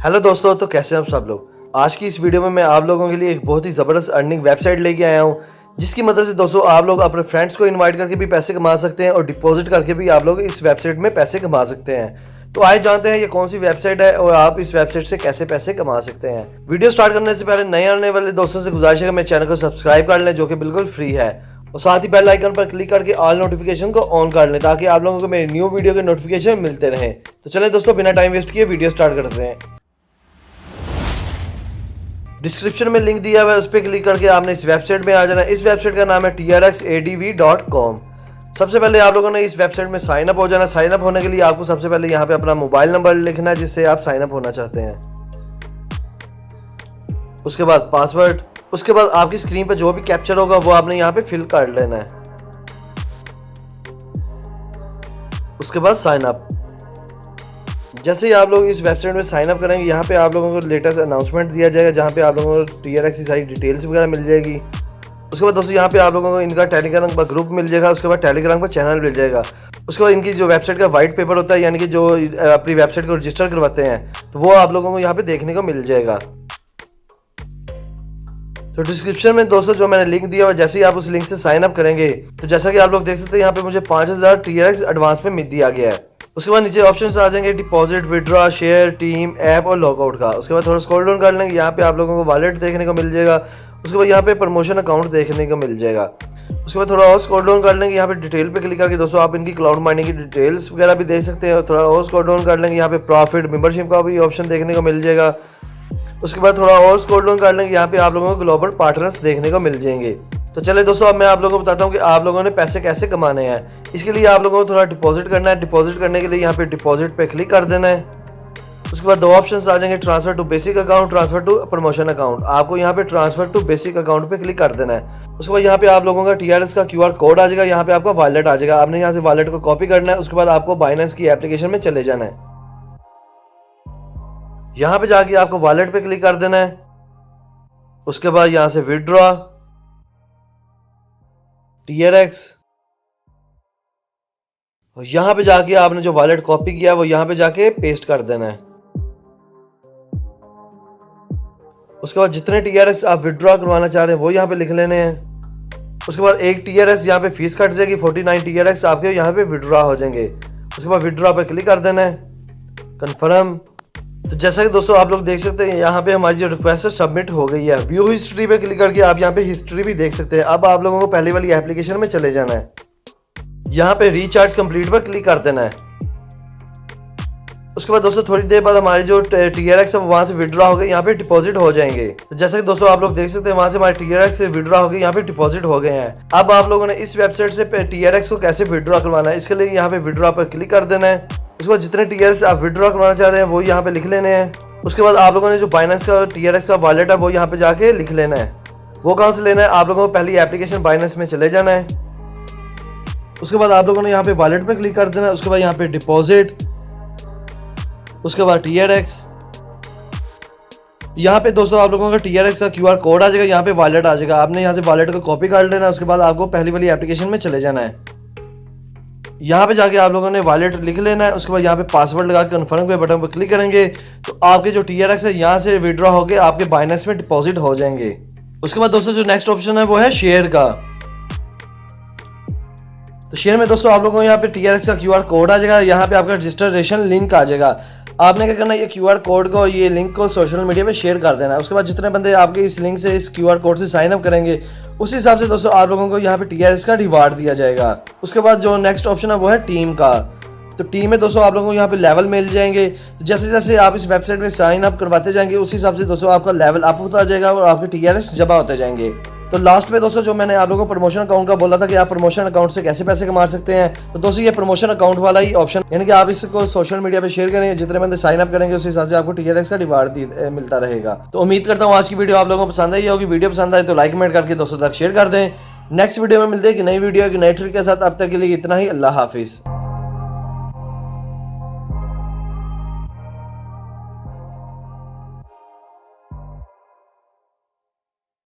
Hello दोस्तों, तो कैसे हैं आप सब लोग। आज की इस वीडियो में मैं आप लोगों के लिए एक बहुत ही ज़बरदस्त अर्निंग वेबसाइट लेके आया हूं, जिसकी मदद से दोस्तों आप लोग अपने फ्रेंड्स को इनवाइट करके भी पैसे कमा सकते हैं और डिपॉजिट करके भी आप लोग इस वेबसाइट में पैसे कमा सकते हैं। तो आइए जानते हैं ये कौन सी वेबसाइट है और आप इस वेबसाइट से कैसे पैसे कमा सकते हैं। वीडियो स्टार्ट करने से पहले नए आने वाले दोस्तों से गुजारिश है कि मेरे चैनल को सब्सक्राइब कर लें, जो कि बिल्कुल फ्री है, और साथ ही बेल आइकन पर क्लिक करके ऑल नोटिफिकेशन को ऑन कर लें ताकि आप लोगों को मेरी न्यू वीडियो के नोटिफिकेशन मिलते रहें। तो चलें दोस्तों, बिना टाइम वेस्ट किए वीडियो स्टार्ट करते हैं। डिस्क्रिप्शन में लिंक दिया हुआ है, उस पर क्लिक करके आपने इस वेबसाइट में आ जाना। इस वेबसाइट का नाम है trxadv.com। सबसे पहले आप लोगों ने इस वेबसाइट में साइन अप हो जाना। साइन अप होने के लिए आपको सबसे पहले यहाँ पे अपना मोबाइल नंबर लिखना है जिससे आप साइन अप होना चाहते हैं। उसके बाद पासवर्ड, उसके बाद आपकी स्क्रीन पर जो भी कैप्चर होगा वो आपने यहाँ पे फिल कर लेना है। उसके बाद साइन अप। जैसे ही आप लोग इस वेबसाइट में साइन अप करेंगे, यहाँ पे आप लोगों को लेटेस्ट अनाउंसमेंट दिया जाएगा जहाँ पे आप लोगों को TRX की सारी डिटेल्स वगैरह मिल जाएगी। उसके बाद दोस्तों यहाँ पे आप लोगों को इनका टेलीग्राम पर ग्रुप मिल जाएगा, उसके बाद टेलीग्राम पर चैनल मिल जाएगा। उसके बाद इनकी जो वेबसाइट का वाइट पेपर होता है, यानी कि जो अपनी वेबसाइट को रजिस्टर करवाते हैं, तो वो आप लोगों को यहाँ पे देखने को मिल जाएगा। तो डिस्क्रिप्शन में दोस्तों जो मैंने लिंक दिया हुआ, जैसे ही आप उस लिंक से साइन अप करेंगे तो जैसा कि आप लोग देख सकते हैं यहाँ पे मुझे 5000 TRX एडवांस में दिया गया है। उसके बाद नीचे ऑप्शंस आ जाएंगे deposit, withdraw, share, team, app और लॉगआउट का। उसके बाद थोड़ा स्क्रॉल डाउन कर लेंगे, यहाँ पे आप लोगों को वॉलेट देखने को मिल जाएगा। उसके बाद यहाँ पे प्रमोशन अकाउंट देखने को मिल जाएगा। उसके बाद थोड़ा और स्क्रॉल डाउन कर लेंगे, यहाँ पे डिटेल पे क्लिक करके दोस्तों आप इनकी क्लाउड माइनिंग की डिटेल्स वगैरह भी देख सकते हैं। और थोड़ा और स्क्रॉल डाउन कर लेंगे, यहाँ पे प्रॉफिट, मेंबरशिप का भी ऑप्शन देखने को मिल जाएगा। उसके बाद थोड़ा और स्क्रॉल डाउन कर लेंगे, यहाँ पे आप लोगों को ग्लोबल पार्टनर्स देखने को मिल जाएंगे। तो चले दोस्तों, अब मैं आप लोगों को बताता हूँ कि आप लोगों ने पैसे कैसे कमाने हैं। इसके लिए आप लोगों को थोड़ा डिपॉजिट करना है। डिपॉजिट करने के लिए यहाँ पे डिपॉजिट पे क्लिक कर देना है। उसके बाद दो ऑप्शंस आ जाएंगे, transfer to basic account, transfer to promotion account. आपको यहाँ पे ट्रांसफर टू बेसिक अकाउंट पे क्लिक कर देना है। उसके बाद यहाँ पे आप लोगों का TRX का QR कोड आ जाएगा, यहाँ पे आपका वॉलेट आ जाएगा। आपने यहाँ से वॉलेट को कॉपी करना है। उसके बाद आपको बाइनेंस की एप्लीकेशन में चले जाना है। यहाँ पे जाके आपको वॉलेट पे क्लिक कर देना है। उसके बाद यहाँ से विड्रॉ TRX, और यहाँ पे जाके आपने जो वॉलेट कॉपी किया वो यहाँ पे जाके पेस्ट कर देना है। उसके बाद जितने TRX आप विड्रॉ करवाना चाह रहे हैं वो यहाँ पे लिख लेने हैं। उसके बाद एक TRX यहाँ पे फीस कट जाएगी, 49 TRX आपके यहाँ पे विड्रॉ हो जाएंगे। उसके बाद विड्रॉ पे क्लिक कर देना है, कंफर्म। तो जैसा कि दोस्तों आप लोग देख सकते हैं यहाँ पे हमारी जो रिक्वेस्ट है सबमिट हो गई है। व्यू हिस्ट्री पे क्लिक करके आप यहाँ पे हिस्ट्री भी देख सकते हैं। अब आप लोगों को पहले वाली एप्लीकेशन में चले जाना है। यहाँ पे रिचार्ज कंप्लीट पर क्लिक कर देना है। उसके बाद दोस्तों थोड़ी देर बाद हमारे जो TRX है वहाँ से विड्रॉ हो गए, यहाँ पे डिपॉजिट हो जाएंगे। तो जैसे कि दोस्तों आप लोग देख सकते हैं वहाँ से हमारे TRX से विड्रॉ हो गए, यहाँ पे डिपॉजिट हो गए हैं। अब आप लोगों ने इस वेबसाइट से TRX को कैसे विड्रॉ करवाना है, इसके लिए यहाँ पे विड्रॉ पर क्लिक कर देना है। उसके बाद जितने TRX आप विड्रॉ करवाना चाह रहे हैं वो यहाँ पे लिख लेने हैं। उसके बाद आप लोगों ने जो बाइनेंस का TRX का वॉलेट है वो यहाँ पे जाके लिख लेना है। वो कहाँ से लेना है, आप लोगों को पहली एप्लीकेशन बाइनेंस में चले जाना है। उसके बाद आप लोगों ने यहाँ पे वॉलेट पे क्लिक कर देना है। उसके बाद यहाँ पे डिपॉजिट, उसके बाद TRX। यहाँ पे दोस्तों आप लोगों का TRX का QR कोड आ जाएगा, यहाँ पे वॉलेट आ जाएगा। आपने यहाँ से वॉलेट को कॉपी कर लेना है। उसके बाद आपको पहली वाली एप्लीकेशन में चले जाना है। यहाँ पे जाके आप लोगों ने वॉलेट लिख लेना है। उसके बाद यहाँ पे पासवर्ड लगा के कन्फर्म के बटन पर क्लिक करेंगे तो आपके जो TRX है यहाँ से विड्रॉ होकर आपके बाइनेंस में डिपॉजिट हो जाएंगे। उसके बाद दोस्तों जो नेक्स्ट ऑप्शन है वो है शेयर का। तो शेयर में दोस्तों आप लोगों को यहाँ पे TRX का QR कोड आ जाएगा, यहाँ पे आपका रजिस्ट्रेशन लिंक आ जाएगा। आपने क्या करना है, ये QR कोड को, ये लिंक को सोशल मीडिया पे शेयर कर देना है। उसके बाद जितने बंदे आपके इस लिंक से, इस QR कोड से साइन अप करेंगे, उस हिसाब से दोस्तों आप लोगों को यहाँ पे TRX का रिवार्ड दिया जाएगा। उसके बाद जो नेक्स्ट ऑप्शन है वो है टीम का। तो टीम में दोस्तों आप लोगों को यहाँ पे लेवल मिल जाएंगे। तो जैसे जैसे आप इस वेबसाइट में साइन अप करवाते जाएंगे उस हिसाब से दोस्तों आपका लेवल अप होता जाएगा और आपके TRX जमा होते जाएंगे। तो लास्ट में दोस्तों जो मैंने आप लोगों को प्रमोशन अकाउंट का बोला था कि आप प्रमोशन अकाउंट से कैसे पैसे कमा सकते हैं, तो दोस्तों ये प्रमोशन अकाउंट वाला ही ऑप्शन, यानी कि आप इसको सोशल मीडिया पे शेयर करेंगे, जितने बंदे साइन अप करेंगे उस हिसाब से आपको TRX का रिवार्ड मिलता रहेगा। तो उम्मीद करता हूँ आज की वीडियो आप लोगों को पसंद आई होगी। वीडियो पसंद आए तो लाइक कमेंट करके दोस्तों तक शेयर कर दें। नेक्स्ट वीडियो में मिलते हैं कि नई वीडियो की नई ट्रिक के साथ। अब तक के लिए इतना ही। अल्लाह हाफिज़।